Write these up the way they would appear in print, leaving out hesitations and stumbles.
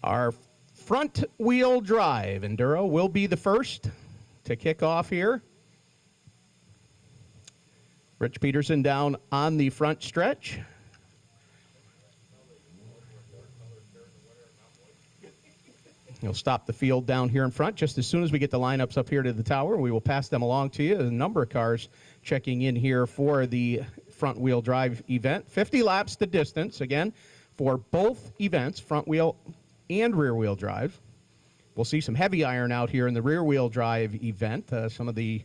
Our front-wheel drive Enduro will be the first to kick off here. Rich Peterson down on the front stretch. He'll stop the field down here in front. Just as soon as we get the lineups up here to the tower, we will pass them along to you. There's a number of cars checking in here for the front-wheel drive event. 50 laps the distance, again, for both events, front-wheel and rear-wheel drive. We'll see some heavy iron out here in the rear-wheel drive event. Some of the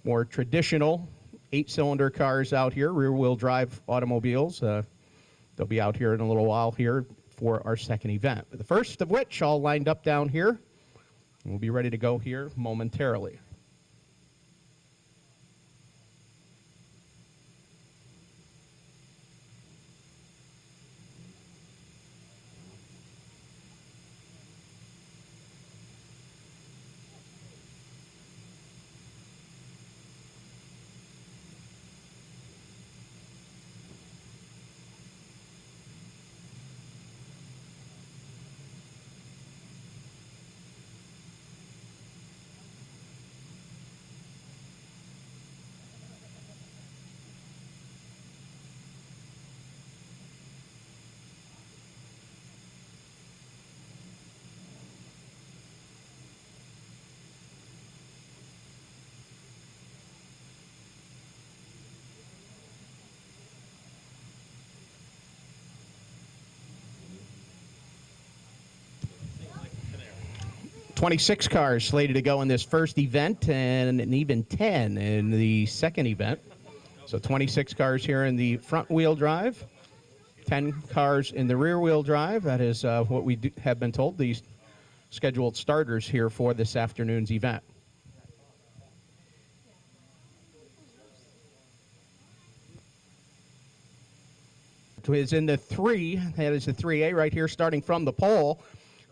more traditional 8-cylinder cars out here, rear-wheel drive automobiles. They'll be out here in a little while here for our second event. The first of which all lined up down here. We'll be ready to go here momentarily. "26 cars slated to go in this first event and even 10 in the second event. So 26 cars here in the front-wheel drive, 10 cars in the rear-wheel drive. That is what we have been told, the scheduled starters here for this afternoon's event. Is in the 3, that is the 3A right here starting from the pole.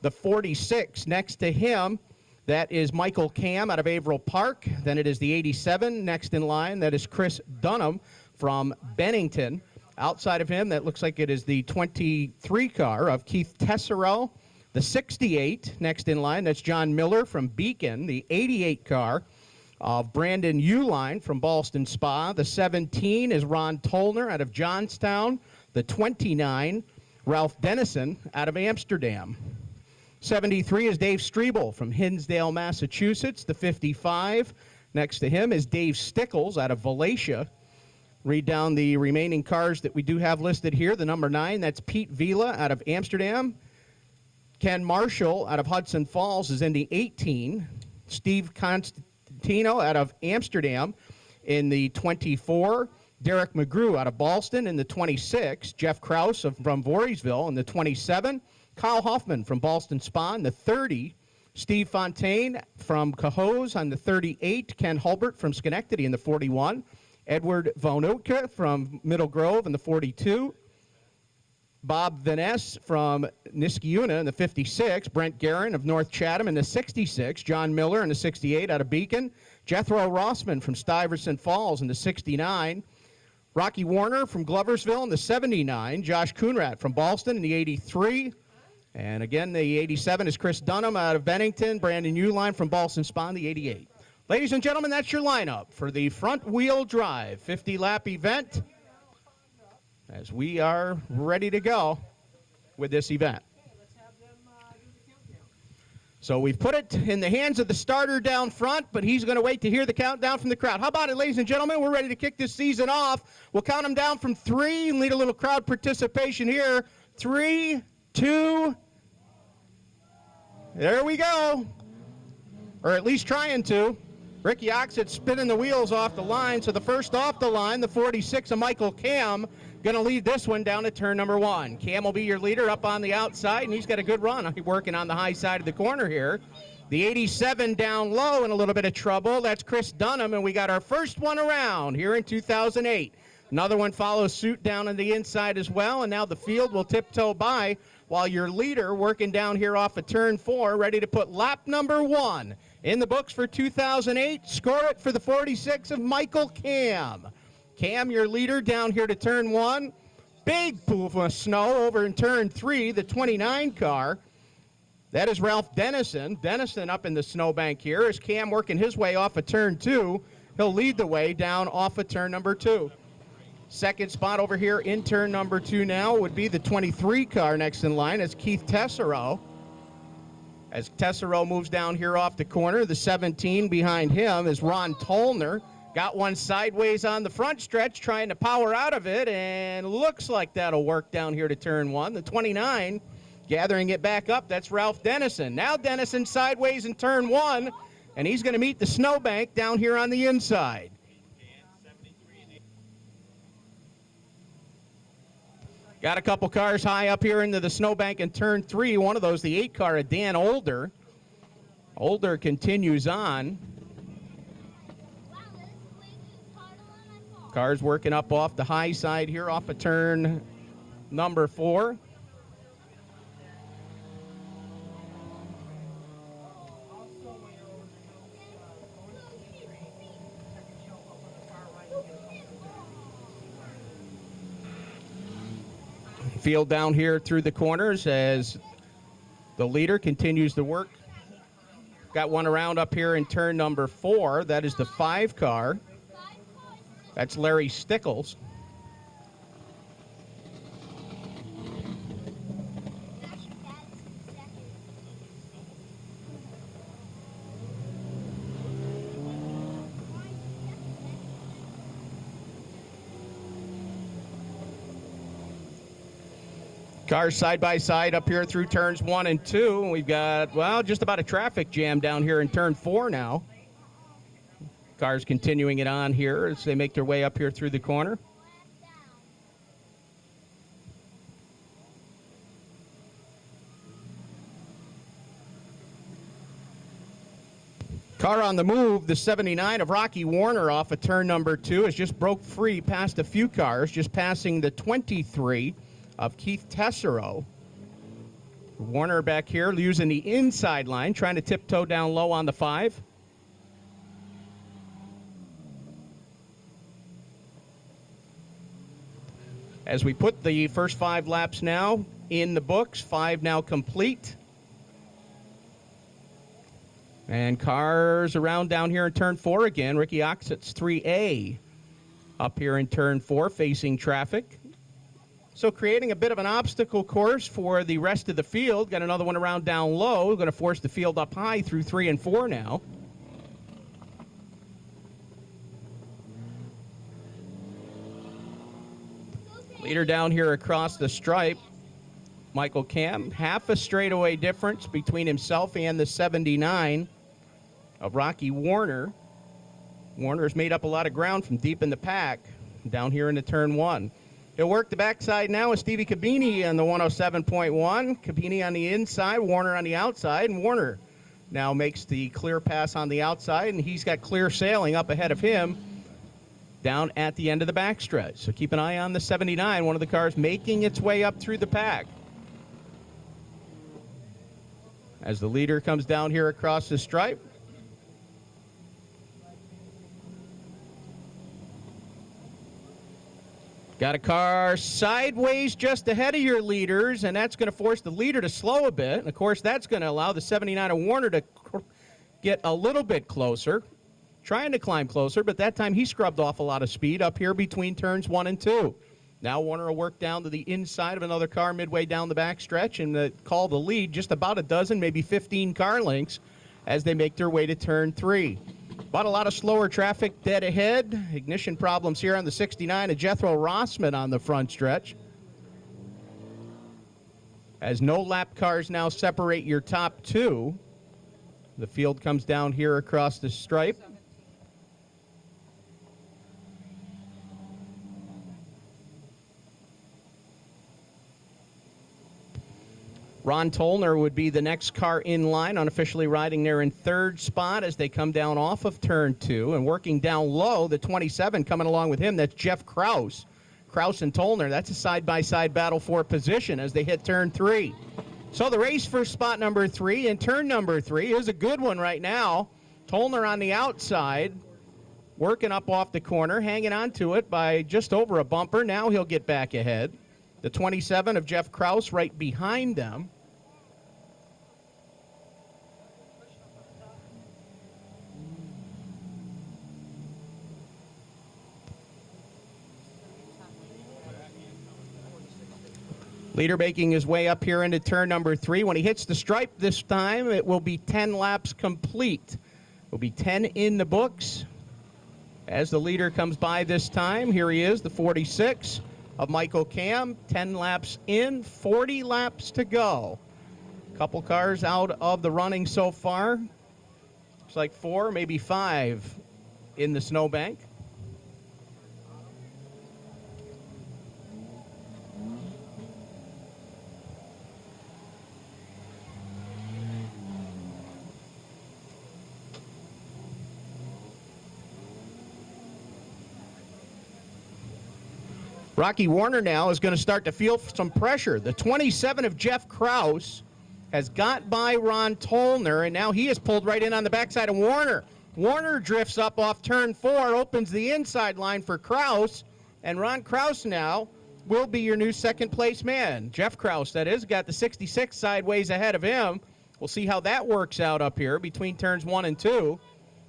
The 46 next to him, that is Michael Cam out of Averill Park. Then it is the 87 next in line. That is Chris Dunham from Bennington. Outside of him, that looks like it is the 23 car of Keith Tesserow. The 68 next in line, that's John Miller from Beacon. The 88 car of Brandon Uline from Ballston Spa. The 17 is Ron Tolner out of Johnstown. The 29, Ralph Dennison out of Amsterdam. 73 is Dave Strebel from Hinsdale, Massachusetts. The 55 next to him is Dave Stickles out of Valatia. Read down the remaining cars that we do have listed here. The number 9, that's Pete Vila out of Amsterdam. Ken Marshall out of Hudson Falls is in the 18. Steve Constantino out of Amsterdam in the 24. Derek McGrew out of Ballston in the 26. Jeff Krause from Voorheesville in the 27. Kyle Hoffman from Ballston Spa in the 30. Steve Fontaine from Cohoes on the 38. Ken Hulbert from Schenectady in the 41. Edward Von Oetka from Middle Grove in the 42. Bob Vaness from Niskayuna in the 56. Brent Guerin of North Chatham in the 66. John Miller in the 68 out of Beacon. Jethro Rossman from Stuyvesant Falls in the 69. Rocky Warner from Gloversville in the 79. Josh Coonrat from Ballston in the 83. And again, the 87 is Chris Dunham out of Bennington. Brandon Uline from Ballston Spa in the 88. Ladies and gentlemen, that's your lineup for the front-wheel drive 50-lap event as we are ready to go with this event. So we've put it in the hands of the starter down front, but he's going to wait to hear the countdown from the crowd. How about it, ladies and gentlemen? We're ready to kick this season off. We'll count them down from 3 and lead a little crowd participation here. 3, 2, there we go. Or at least trying to. Ricky Oxett spinning the wheels off the line. So the first off the line, the 46 of Michael Cam, going to lead this one down to turn number 1. Cam will be your leader up on the outside, and he's got a good run working on the high side of the corner here. The 87 down low in a little bit of trouble. That's Chris Dunham, and we got our first one around here in 2008. Another one follows suit down on the inside as well, and now the field will tiptoe by while your leader working down here off of turn 4, ready to put lap number 1 in the books for 2008. Score it for the 46 of Michael Cam. Cam, your leader down here to turn 1. Big pool of snow over in turn 3, the 29 car. That is Ralph Dennison. Dennison up in the snowbank here. Is Cam working his way off of turn 2. He'll lead the way down off of turn number 2. Second spot over here in turn number 2 now would be the 23 car next in line. It's Keith Tesserow. As Tesserow moves down here off the corner, the 17 behind him is Ron Tollner. Got one sideways on the front stretch, trying to power out of it, and looks like that'll work down here to turn 1. The 29 gathering it back up, that's Ralph Dennison. Now Dennison sideways in turn 1, and he's going to meet the snowbank down here on the inside. Got a couple cars high up here into the snowbank in turn 3. One of those, the 8 car of Dan Older. Older continues on. Cars working up off the high side here off of turn number 4. Field down here through the corners as the leader continues to work. Got one around up here in turn number 4. That is the 5 car. That's Larry Stickles. Cars side by side up here through turns 1 and 2. We've got, well, just about a traffic jam down here in turn 4 now. Cars continuing it on here as they make their way up here through the corner. Car on the move, the 79 of Rocky Warner off of turn number 2 has just broke free past a few cars, just passing the 23 of Keith Tesserow. Warner back here using the inside line, trying to tiptoe down low on the 5. As we put the first 5 laps now in the books, 5 now complete. And cars around down here in turn 4 again. Ricky Oxett's 3A up here in turn 4 facing traffic. So creating a bit of an obstacle course for the rest of the field. Got another one around down low. Going to force the field up high through 3 and 4 now. Leader down here across the stripe, Michael Cam. Half a straightaway difference between himself and the 79 of Rocky Warner. Warner's made up a lot of ground from deep in the pack down here into turn 1. He'll work the backside now with Stevie Cabini on the 107.1. Cabini on the inside, Warner on the outside, and Warner now makes the clear pass on the outside, and he's got clear sailing up ahead of him down at the end of the backstretch. So keep an eye on the 79, one of the cars making its way up through the pack. As the leader comes down here across the stripe. Got a car sideways just ahead of your leaders, and that's going to force the leader to slow a bit. And, of course, that's going to allow the 79 of Warner to get a little bit closer, trying to climb closer, but that time he scrubbed off a lot of speed up here between turns 1 and 2. Now Warner will work down to the inside of another car midway down the backstretch and call the lead just about a dozen, maybe 15 car lengths as they make their way to turn 3. But a lot of slower traffic dead ahead. Ignition problems here on the 69 of Jethro Rossman on the front stretch. As no lap cars now separate your top 2, the field comes down here across the stripe. Ron Tollner would be the next car in line, unofficially riding there in 3rd spot as they come down off of turn 2. And working down low, the 27 coming along with him, that's Jeff Kraus. Kraus and Tollner, that's a side-by-side battle for position as they hit turn 3. So the race for spot number 3 and turn number 3 is a good one right now. Tollner on the outside, working up off the corner, hanging on to it by just over a bumper. Now he'll get back ahead. The 27 of Jeff Kraus right behind them. Leader making his way up here into turn number 3. When he hits the stripe this time, it will be 10 laps complete. It will be 10 in the books. As the leader comes by this time, here he is, the 46 of Michael Cam. 10 laps in, 40 laps to go. A couple cars out of the running so far. Looks like 4, maybe 5 in the snowbank. Rocky Warner now is going to start to feel some pressure. The 27 of Jeff Krause has got by Ron Tollner, and now he is pulled right in on the backside of Warner. Warner drifts up off turn 4, opens the inside line for Krause, and Ron Krause now will be your new second-place man. Jeff Krause, that is, got the 66 sideways ahead of him. We'll see how that works out up here between turns 1 and 2,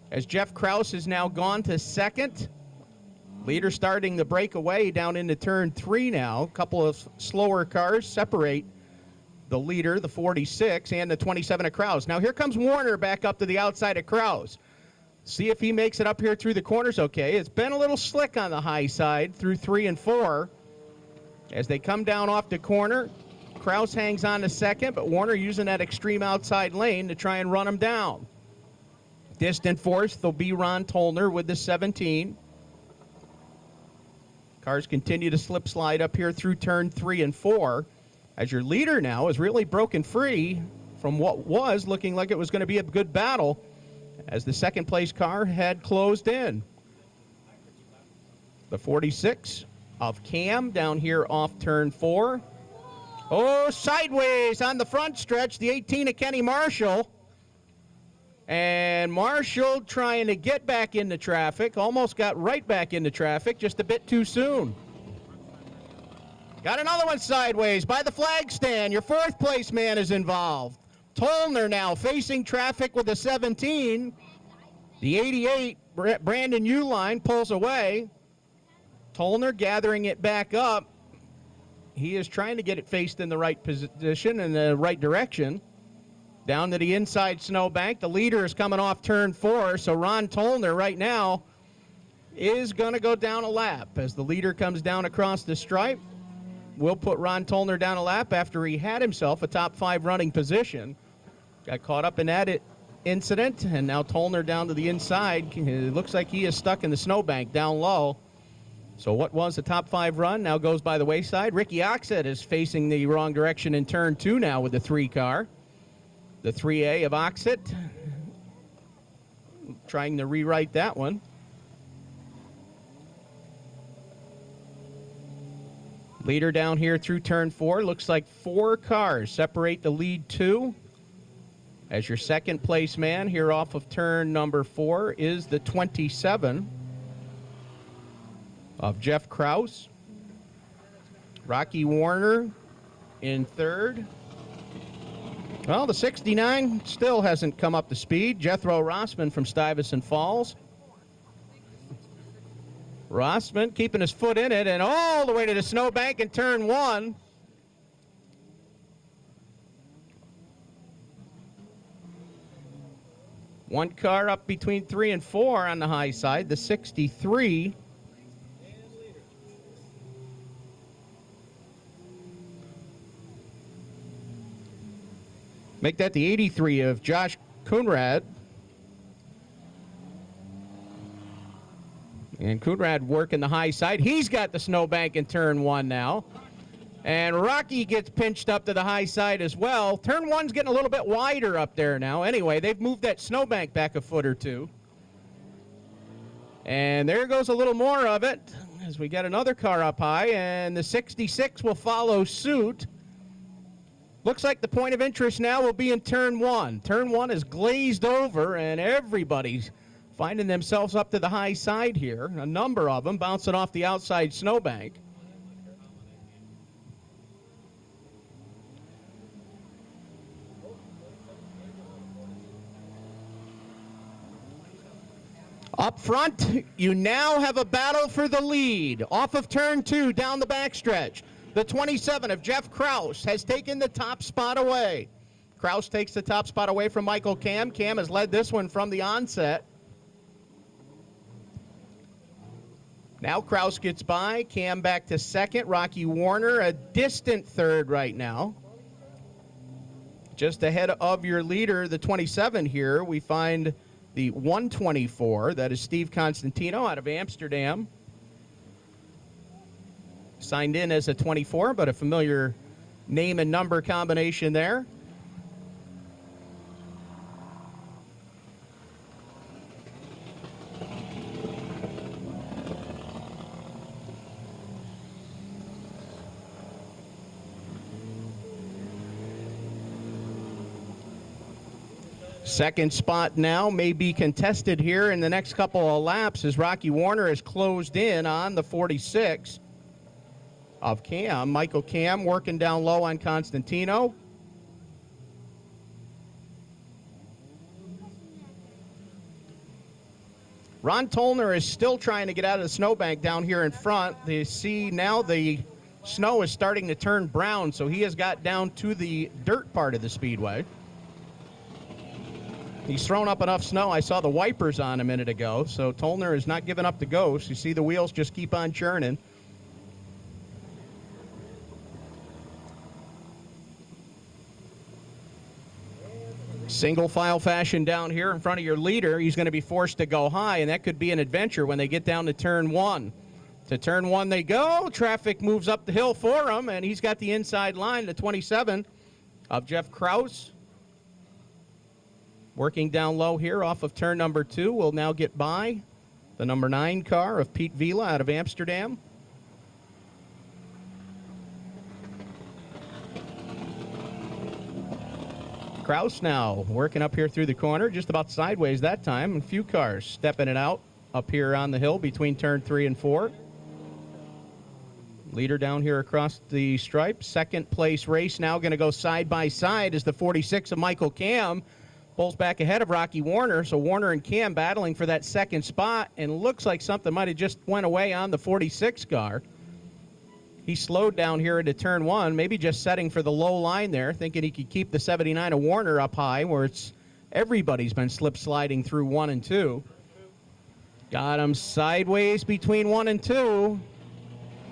as Jeff Krause is now gone to second. Leader starting the breakaway down into turn 3 now. A couple of slower cars separate the leader, the 46, and the 27 of Krause. Now here comes Warner back up to the outside of Krause. See if he makes it up here through the corners okay. It's been a little slick on the high side through 3 and 4. As they come down off the corner, Krause hangs on to second, but Warner using that extreme outside lane to try and run him down. Distant fourth will be Ron Tollner with the 17. Cars continue to slip slide up here through turn 3 and 4, as your leader now is really broken free from what was looking like it was going to be a good battle, as the second place car had closed in. The 46 of Cam down here off turn 4. Oh, sideways on the front stretch, the 18 of Kenny Marshall. And Marshall trying to get back into traffic, almost got right back into traffic, just a bit too soon. Got another one sideways by the flag stand. Your fourth place man is involved. Tollner now facing traffic with a 17. The 88, Brandon Uline, pulls away. Tollner gathering it back up. He is trying to get it faced in the right position, in the right direction. Down to the inside snowbank. The leader is coming off turn 4, so Ron Tollner right now is going to go down a lap. As the leader comes down across the stripe, we'll put Ron Tollner down a lap after he had himself a top 5 running position. Got caught up in that incident, and now Tollner down to the inside. It looks like he is stuck in the snowbank down low. So what was a top 5 run now goes by the wayside. Ricky Oxett is facing the wrong direction in turn 2 now with the 3 car. The 3A of Oxett trying to rewrite that one. Leader down here through turn 4. Looks like 4 cars separate the lead 2. As your second place man here off of turn number 4 is the 27 of Jeff Krause. Rocky Warner in third. Well, the 69 still hasn't come up to speed. Jethro Rossman from Stuyvesant Falls. Rossman keeping his foot in it and all the way to the snowbank in turn 1. One car up between 3 and 4 on the high side, the 63. Make that the 83 of Josh Coonrad. And Coonrad working the high side. He's got the snowbank in turn 1 now. And Rocky gets pinched up to the high side as well. Turn 1's getting a little bit wider up there now. Anyway, they've moved that snowbank back a foot or two. And there goes a little more of it as we get another car up high. And the 66 will follow suit. Looks like the point of interest now will be in turn 1. Turn 1 is glazed over, and everybody's finding themselves up to the high side here. A number of them bouncing off the outside snowbank. Up front, you now have a battle for the lead. Off of turn 2, down the backstretch. The 27 of Jeff Kraus has taken the top spot away. Kraus takes the top spot away from Michael Cam. Cam has led this one from the onset. Now Kraus gets by. Cam back to second. Rocky Warner a distant third right now. Just ahead of your leader, the 27 here, we find the 124. That is Steve Constantino out of Amsterdam. Signed in as a 24, but a familiar name and number combination there. Second spot now may be contested here in the next couple of laps as Rocky Warner has closed in on the 46 of Cam. Michael Cam working down low on Constantino. Ron Tollner is still trying to get out of the snowbank down here in front. You see now the snow is starting to turn brown, so he has got down to the dirt part of the speedway. He's thrown up enough snow. I saw the wipers on a minute ago, so Tollner is not giving up the ghost. You see the wheels just keep on churning. Single file fashion down here in front of your leader. He's going to be forced to go high, and that could be an adventure when they get down to turn one. To turn one they go. Traffic moves up the hill for him, and he's got the inside line, the 27 of Jeff Kraus. Working down low here off of turn number 2 will now get by the number 9 car of Pete Vila out of Amsterdam. Kraus now working up here through the corner, just about sideways that time. A few cars stepping it out up here on the hill between turn 3 and 4. Leader down here across the stripe. Second place race now going to go side by side as the 46 of Michael Cam pulls back ahead of Rocky Warner. So Warner and Cam battling for that second spot, and looks like something might have just went away on the 46 car. He slowed down here into turn 1, maybe just setting for the low line there, thinking he could keep the 79 of Warner up high, where it's everybody's been slip sliding through 1 and 2. Got him sideways between 1 and 2.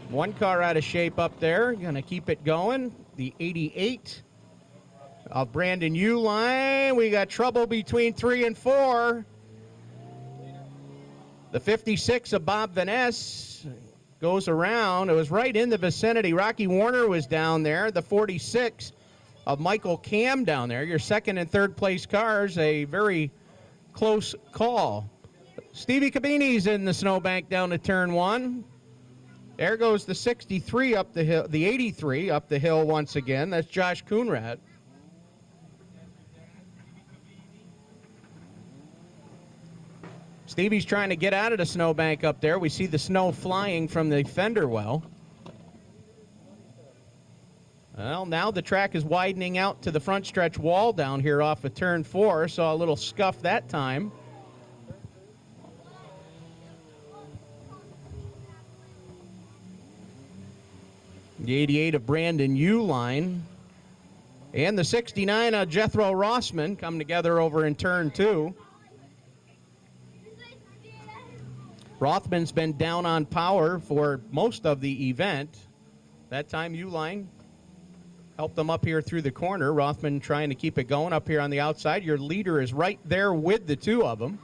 One car out of shape up there. Going to keep it going. The 88 of Brandon Uline. We got trouble between 3 and 4. The 56 of Bob Vaness goes around. It was right in the vicinity. Rocky Warner was down there. The 46 of Michael Cam down there. Your second and third place cars, a very close call. Stevie Cabini's in the snowbank down to turn 1. There goes the 63 up the hill, the 83 up the hill once again. That's Josh Coonrad. Stevie's trying to get out of the snowbank up there. We see the snow flying from the fender well. Well, now the track is widening out to the front stretch wall down here off of turn 4. Saw a little scuff that time. The 88 of Brandon Uline and the 69 of Jethro Rossman come together over in turn 2. Rothman's been down on power for most of the event. That time Uline helped them up here through the corner. Rothman trying to keep it going up here on the outside. Your leader is right there with the two of them.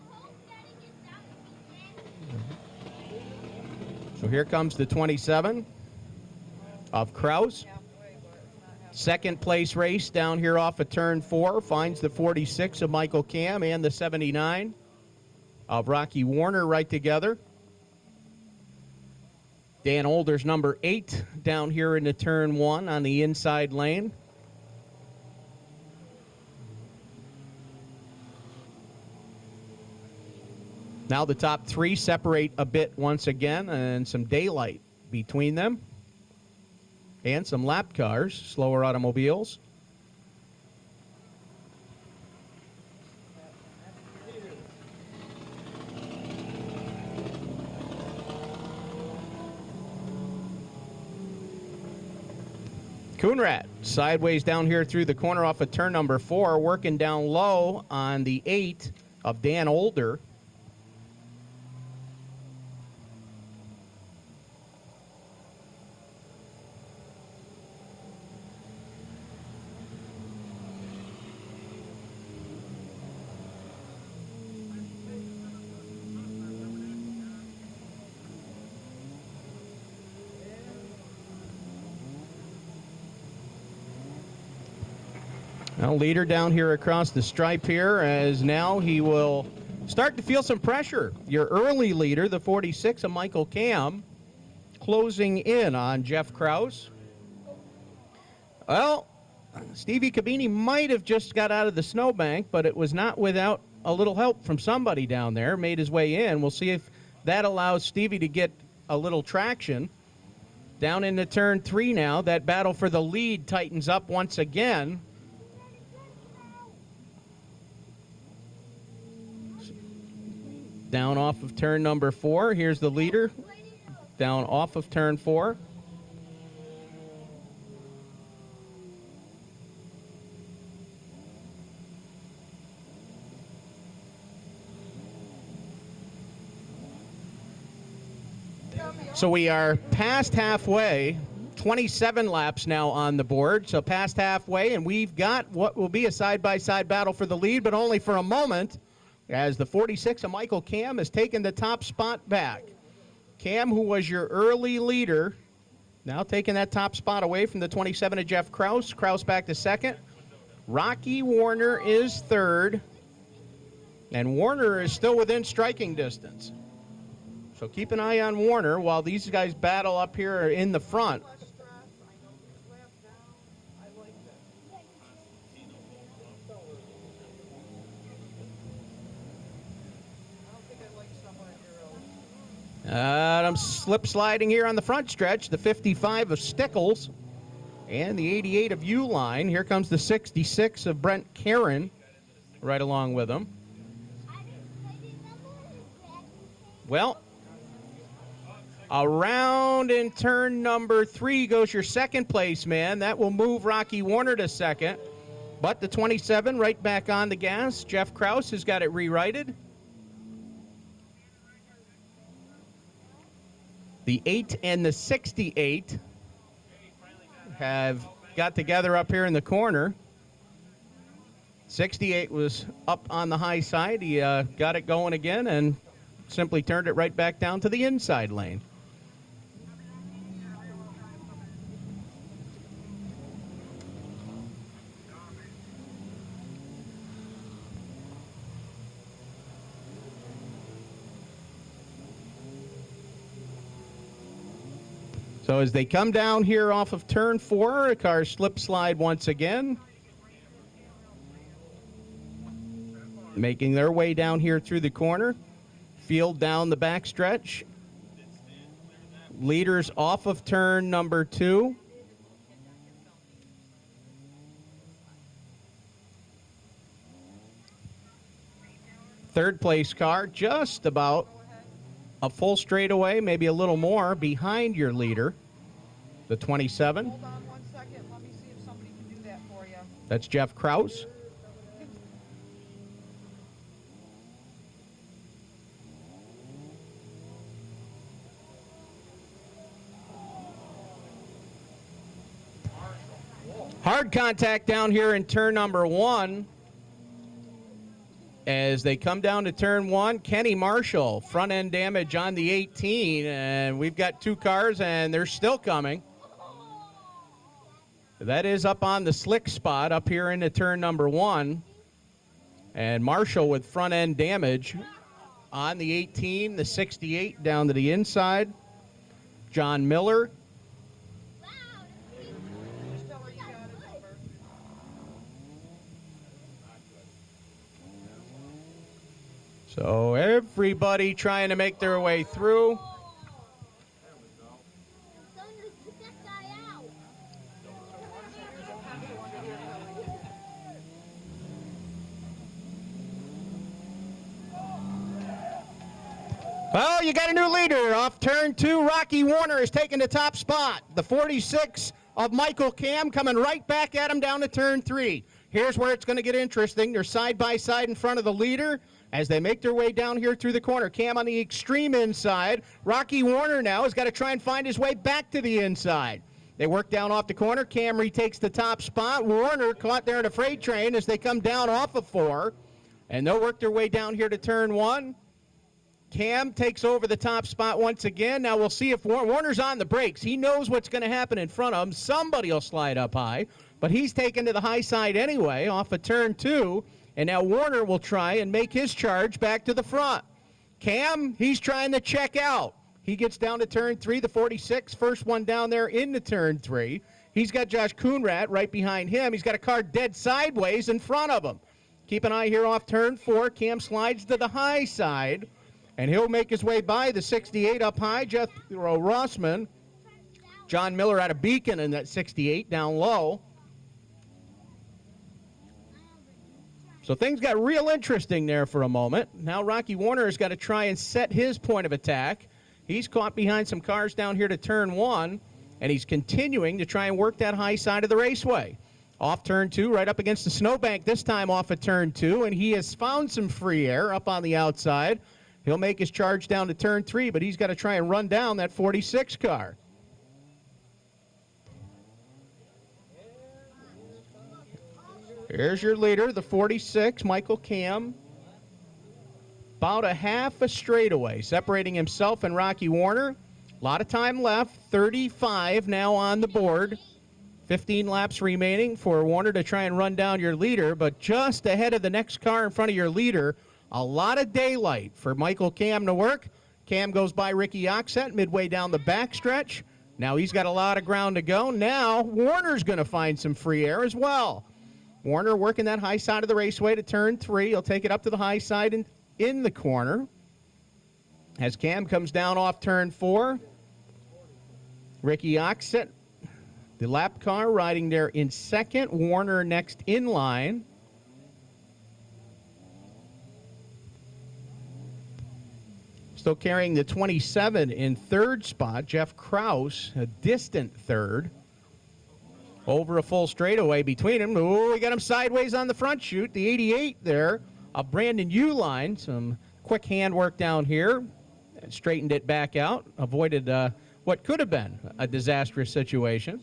So here comes the 27 of Kraus. Second place race down here off of turn 4 finds the 46 of Michael Cam and the 79 of Rocky Warner right together. Dan Older's number 8 down here into turn 1 on the inside lane. Now the top 3 separate a bit once again, and some daylight between them. And some lap cars, slower automobiles. Coonrat sideways down here through the corner off of turn number 4, working down low on the 8 of Dan Older. Now leader down here across the stripe here, as now he will start to feel some pressure. Your early leader, the 46 of Michael Cam, closing in on Jeff Krause. Well, Stevie Cabini might have just got out of the snowbank, but it was not without a little help from somebody down there. Made his way in. We'll see if that allows Stevie to get a little traction. Down into turn 3 now. That battle for the lead tightens up once again. Down off of turn number 4. Here's the leader. Down off of turn 4. So we are past halfway. 27 laps now on the board. So past halfway, and we've got what will be a side-by-side battle for the lead, but only for a moment, as the 46 of Michael Cam has taken the top spot back. Cam, who was your early leader, now taking that top spot away from the 27 of Jeff Krause. Krause back to second. Rocky Warner is third. And Warner is still within striking distance. So keep an eye on Warner while these guys battle up here in the front. I'm slip sliding here on the front stretch, the 55 of Stickles and the 88 of Uline. Here comes the 66 of Brent Karen right along with him. Well, around in turn number 3 goes your second place man. That will move Rocky Warner to second. But the 27 right back on the gas. Jeff Krause has got it rerighted. The 8 and the 68 have got together up here in the corner. 68 was up on the high side. He got it going again and simply turned it right back down to the inside lane. So as they come down here off of turn 4, the cars slip slide once again. Making their way down here through the corner. Field down the backstretch. Leaders off of turn number 2. Third place car just about a full straightaway, maybe a little more, behind your leader, the 27. Hold on 1 second. Let me see if somebody can do that for you. That's Jeff Krause. Hard contact down here in turn number 1. As they come down to turn 1, Kenny Marshall, front end damage on the 18, and we've got 2 cars, and they're still coming. That is up on the slick spot up here into turn number 1, and Marshall with front end damage on the 18, the 68 down to the inside. John Miller. So everybody trying to make their way through. Well, you got a new leader. Off turn 2, Rocky Warner is taking the top spot. The 46 of Michael Cam coming right back at him down to turn 3. Here's where it's going to get interesting. They're side by side in front of the leader as they make their way down here through the corner. Cam on the extreme inside. Rocky Warner now has got to try and find his way back to the inside. They work down off the corner. Cam retakes the top spot. Warner caught there in a freight train as they come down off of 4. And they'll work their way down here to turn 1. Cam takes over the top spot once again. Now we'll see if Warner's on the brakes. He knows what's going to happen in front of him. Somebody will slide up high, but he's taken to the high side anyway off of turn 2. And now Warner will try and make his charge back to the front. Cam, he's trying to check out. He gets down to turn 3, the 46, first one down there into turn 3. He's got Josh Coonrat right behind him. He's got a car dead sideways in front of him. Keep an eye here off turn 4. Cam slides to the high side, and he'll make his way by the 68 up high. Jethro Rossman. John Miller out of Beacon in that 68 down low. So things got real interesting there for a moment. Now Rocky Warner has got to try and set his point of attack. He's caught behind some cars down here to turn 1, and he's continuing to try and work that high side of the raceway. Off turn 2, right up against the snowbank, this time off of turn 2, and he has found some free air up on the outside. He'll make his charge down to turn 3, but he's got to try and run down that 46 car. Here's your leader, the 46, Michael Cam. About a half a straightaway, separating himself and Rocky Warner. A lot of time left, 35 now on the board. 15 laps remaining for Warner to try and run down your leader, but just ahead of the next car in front of your leader. A lot of daylight for Michael Cam to work. Cam goes by Ricky Oxett midway down the backstretch. Now he's got a lot of ground to go. Now Warner's going to find some free air as well. Warner working that high side of the raceway to turn 3. He'll take it up to the high side and in the corner. As Cam comes down off turn 4, Ricky Oxett, the lap car, riding there in second. Warner next in line. Still carrying the 27 in third spot. Jeff Kraus, a distant third. Over a full straightaway between them. Ooh, we got him sideways on the front chute. The 88 there of Brandon Uline. Some quick handwork down here. Straightened it back out. Avoided what could have been a disastrous situation.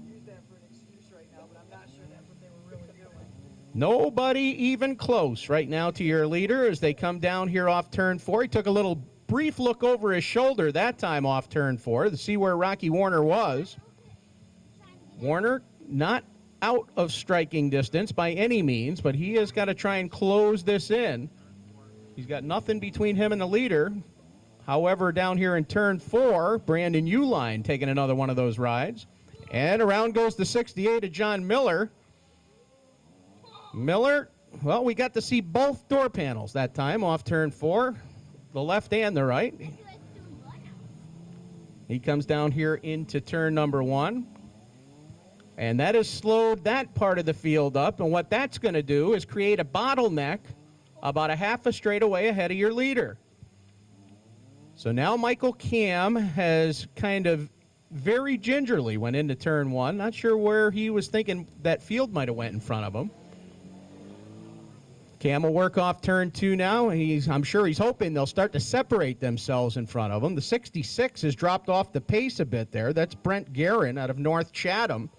Use that for an excuse right now, but I'm not sure that's what they were really doing. Nobody even close right now to your leader as they come down here off turn 4. He took a little brief look over his shoulder that time off turn 4 to see where Rocky Warner was. Warner not out of striking distance by any means, but he has got to try and close this in. He's got nothing between him and the leader. However, down here in turn 4, Brandon Uline taking another one of those rides. And around goes the 68 of John Miller. Miller, well, we got to see both door panels that time off turn 4, the left and the right. He comes down here into turn number 1. And that has slowed that part of the field up. And what that's going to do is create a bottleneck about a half a straightaway ahead of your leader. So now Michael Cam has kind of very gingerly went into turn 1. Not sure where he was thinking that field might have went in front of him. Cam will work off turn 2 now. I'm sure he's hoping they'll start to separate themselves in front of him. The 66 has dropped off the pace a bit there. That's Brent Guerin out of North Chatham.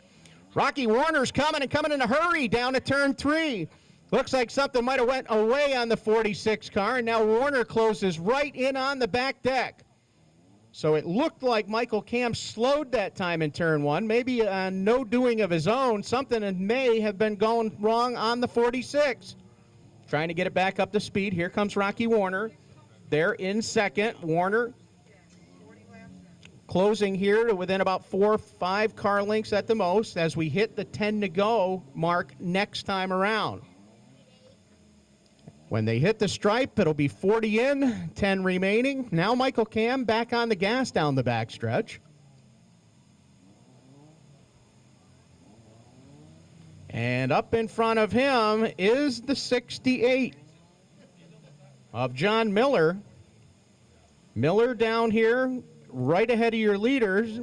Rocky Warner's coming in a hurry down to turn 3. Looks like something might have went away on the 46 car, and now Warner closes right in on the back deck. So it looked like Michael Cam slowed that time in turn 1, maybe no doing of his own. Something may have been going wrong on the 46. Trying to get it back up to speed. Here comes Rocky Warner. There in second. Warner closing here to within about 4 or 5 car lengths at the most as we hit the 10 to go mark next time around. When they hit the stripe, it'll be 40 in, 10 remaining. Now Michael Cam back on the gas down the backstretch. And up in front of him is the 68 of John Miller. Miller down here right ahead of your leaders.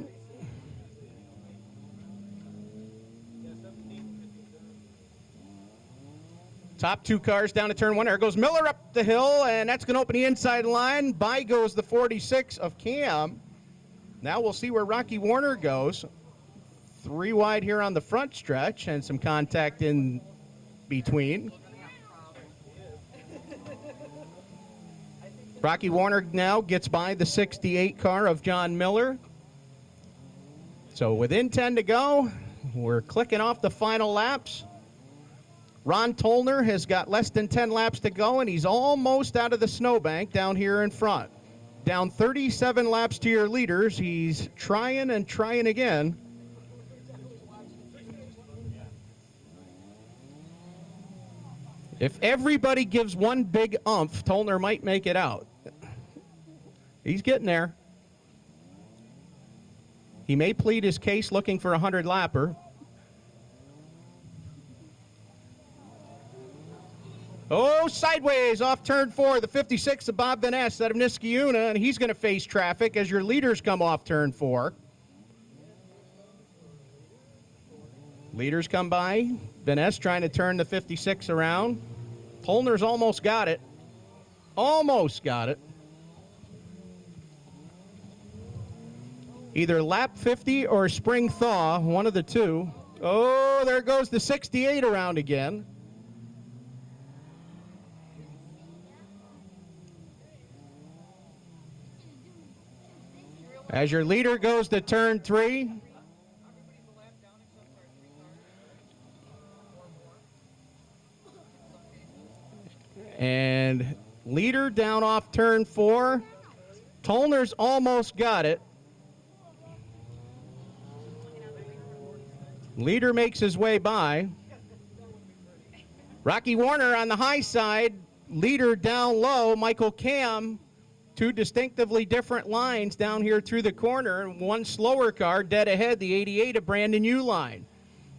Top two cars down to turn one. There goes Miller up the hill, and that's going to open the inside line. By goes the 46 of Cam. Now we'll see where Rocky Warner goes. 3 wide here on the front stretch, and some contact in between. Rocky Warner now gets by the 68 car of John Miller. So within 10 to go, we're clicking off the final laps. Ron Tollner has got less than 10 laps to go, and he's almost out of the snowbank down here in front. Down 37 laps to your leaders. He's trying and trying again. If everybody gives one big umph, Tollner might make it out. He's getting there. He may plead his case looking for a 100-lapper. Oh, sideways off turn 4, the 56 of Bob Van Ness out of Niskayuna, and he's going to face traffic as your leaders come off turn 4. Leaders come by. Van Ness trying to turn the 56 around. Tollner's almost got it. Almost got it. Either lap 50 or spring thaw, one of the two. Oh, there goes the 68 around again. As your leader goes to turn 3. And leader down off turn 4. Tollner's almost got it. Leader makes his way by. Rocky Warner on the high side. Leader down low. Michael Cam. 2 distinctively different lines down here through the corner. And 1 slower car dead ahead, the 88 of Brandon Uline.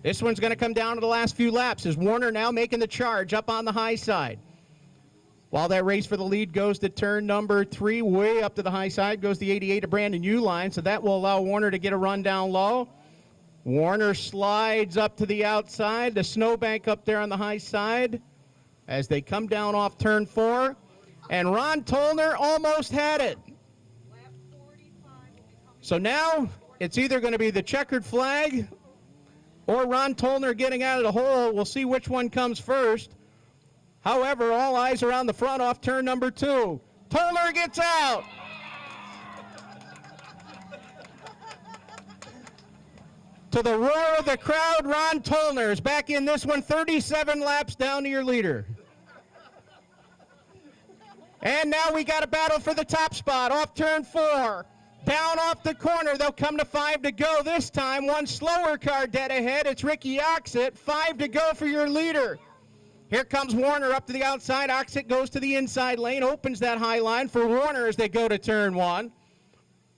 This one's going to come down to the last few laps as Warner now making the charge up on the high side. While that race for the lead goes to turn number 3, way up to the high side goes the 88 of Brandon Uline, so that will allow Warner to get a run down low. Warner slides up to the outside, the snowbank up there on the high side as they come down off turn 4. And Ron Tollner almost had it. So now it's either going to be the checkered flag or Ron Tollner getting out of the hole. We'll see which one comes first. However, all eyes are on the front off turn number 2. Tollner gets out. To the roar of the crowd, Ron Tollner is back in this one, 37 laps down to your leader. And now we got a battle for the top spot off turn 4. Down off the corner, they'll come to 5 to go this time. 1 slower car dead ahead. It's Ricky Oxett. 5 to go for your leader. Here comes Warner up to the outside. Oxett goes to the inside lane, opens that high line for Warner as they go to turn 1.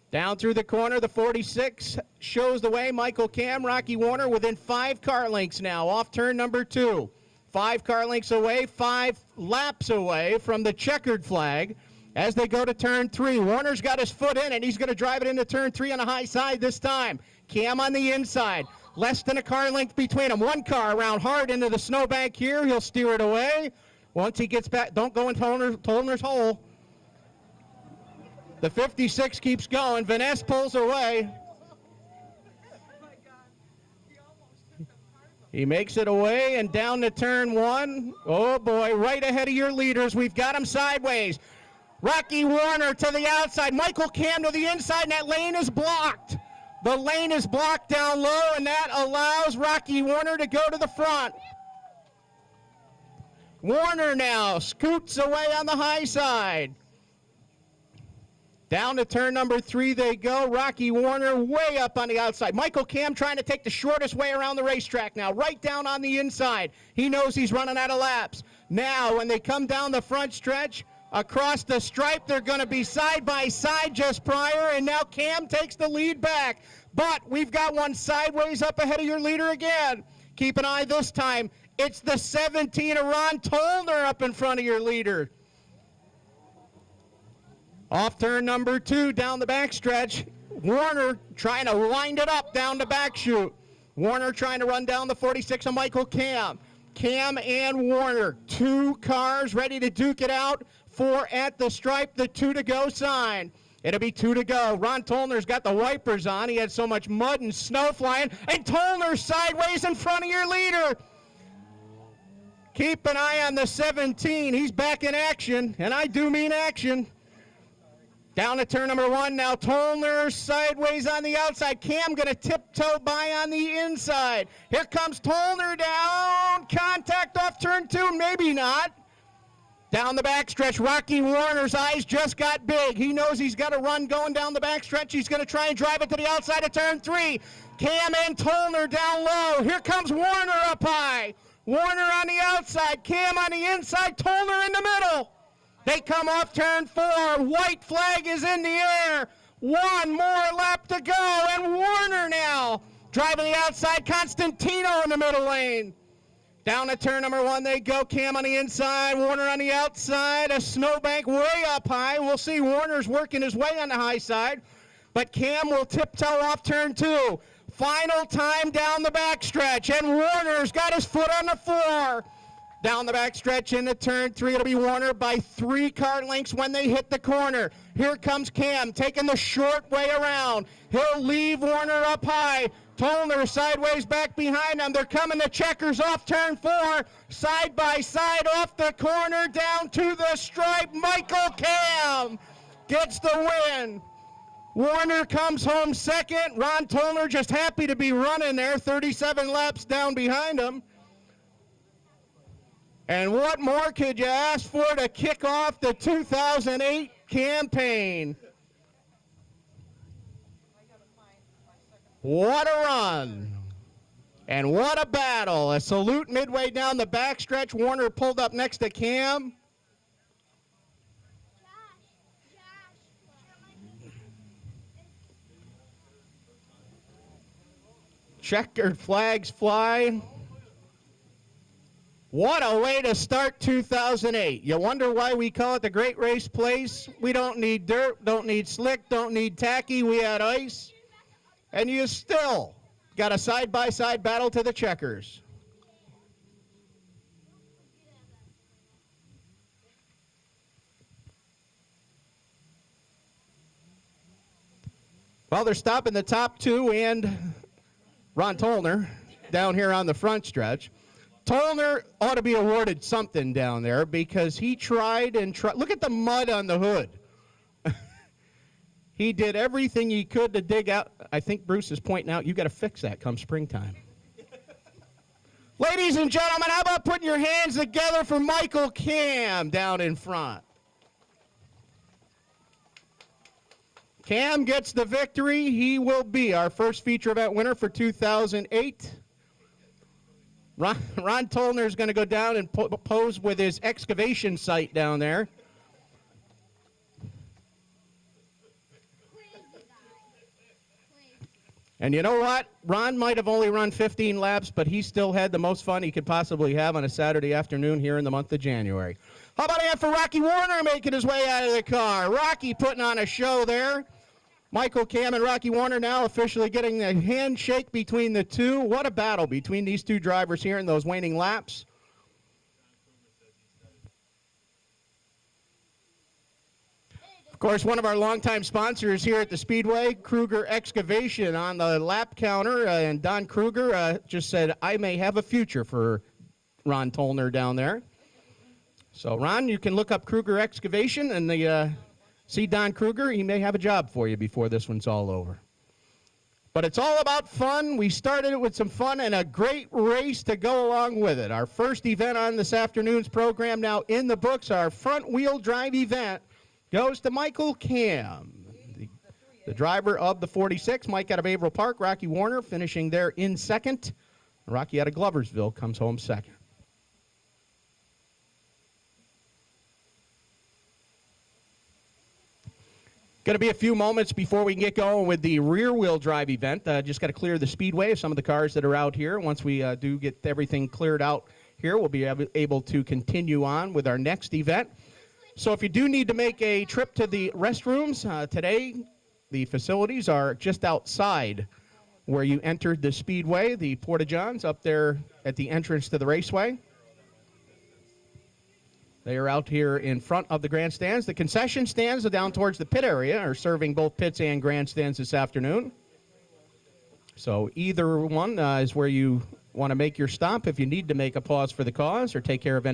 Down through the corner, the 46 shows the way. Michael Cam, Rocky Warner within 5 car lengths now off turn number 2. 5 car lengths away, 5 laps away from the checkered flag as they go to turn 3. Warner's got his foot in it. He's going to drive it into turn 3 on the high side this time. Cam on the inside. Less than a car length between them. 1 car around hard into the snowbank here. He'll steer it away. Once he gets back, don't go in Tollner's hole. The 56 keeps going. Van Ness pulls away. He makes it away and down to turn 1. Oh boy, right ahead of your leaders. We've got him sideways. Rocky Warner to the outside. Michael Cam to the inside, and that lane is blocked. The lane is blocked down low, and that allows Rocky Warner to go to the front. Warner now scoots away on the high side. Down to turn number 3 they go. Rocky Warner way up on the outside. Michael Cam trying to take the shortest way around the racetrack now, right down on the inside. He knows he's running out of laps. Now, when they come down the front stretch, across the stripe, they're going to be side by side just prior, and now Cam takes the lead back. But we've got one sideways up ahead of your leader again. Keep an eye this time. It's the 17 of Ron Tollner up in front of your leader. Off turn number 2, down the backstretch. Warner trying to wind it up down the back chute. Warner trying to run down the 46 of Michael Cam. Cam and Warner, 2 cars ready to duke it out. 4 at the stripe, the 2 to go sign. It'll be 2 to go. Ron Tolner's got the wipers on. He had so much mud and snow flying. And Tolner sideways in front of your leader. Keep an eye on the 17. He's back in action, and I do mean action. Down to turn number 1 now. Tolner sideways on the outside. Cam going to tiptoe by on the inside. Here comes Tolner down. Contact off turn 2. Maybe not. Down the backstretch, Rocky Warner's eyes just got big. He knows he's got a run going down the backstretch. He's going to try and drive it to the outside of turn 3. Cam and Tolner down low. Here comes Warner up high. Warner on the outside. Cam on the inside. Tolner in the middle. They come off turn 4. White flag is in the air. 1 more lap to go. And Warner now driving the outside. Constantino in the middle lane. Down to turn number 1 they go. Cam on the inside. Warner on the outside. A snowbank way up high. We'll see Warner's working his way on the high side. But Cam will tiptoe off turn 2. Final time down the backstretch. And Warner's got his foot on the floor. Down the backstretch into turn 3. It'll be Warner by 3 car lengths when they hit the corner. Here comes Cam taking the short way around. He'll leave Warner up high. Tolner sideways back behind them. They're coming to checkers off turn 4. Side by side off the corner down to the stripe. Michael Cam gets the win. Warner comes home second. Ron Tolner just happy to be running there. 37 laps down behind him. And what more could you ask for to kick off the 2008 campaign? What a run. And what a battle. A salute midway down the backstretch. Warner pulled up next to Cam. Checkered flags fly. What a way to start 2008. You wonder why we call it the Great Race Place? We don't need dirt, don't need slick, don't need tacky. We had ice. And you still got a side-by-side battle to the checkers. Well, they're stopping the top 2 and Ron Tolner down here on the front stretch. Tolner ought to be awarded something down there because he tried and tried. Look at the mud on the hood. He did everything he could to dig out. I think Bruce is pointing out, you got to fix that come springtime. Ladies and gentlemen, how about putting your hands together for Michael Cam down in front? Cam gets the victory. He will be our first feature event winner for 2008. Ron Tolner is going to go down and pose with his excavation site down there. And you know what? Ron might have only run 15 laps, but he still had the most fun he could possibly have on a Saturday afternoon here in the month of January. How about a hand for Rocky Warner making his way out of the car? Rocky putting on a show there. Michael Cam and Rocky Warner now officially getting a handshake between the two. What a battle between these two drivers here in those waning laps. Of course, one of our longtime sponsors here at the Speedway, Kruger Excavation, on the lap counter, and Don Kruger just said, I may have a future for Ron Tolner down there. So, Ron, you can look up Kruger Excavation and see Don Kruger. He may have a job for you before this one's all over. But it's all about fun. We started it with some fun and a great race to go along with it. Our first event on this afternoon's program now in the books, our front-wheel drive event, goes to Michael Cam, the driver of the 46. Mike out of Averill Park, Rocky Warner finishing there in second. Rocky out of Gloversville comes home second. Going to be a few moments before we can get going with the rear-wheel drive event. Just got to clear the speedway of some of the cars that are out here. Once we do get everything cleared out here, we'll be able to continue on with our next event. So if you do need to make a trip to the restrooms today, the facilities are just outside where you entered the Speedway, the Porta-Johns up there at the entrance to the raceway. They are out here in front of the grandstands. The concession stands are down towards the pit area, are serving both pits and grandstands this afternoon. So either one is where you want to make your stop if you need to make a pause for the cause or take care of any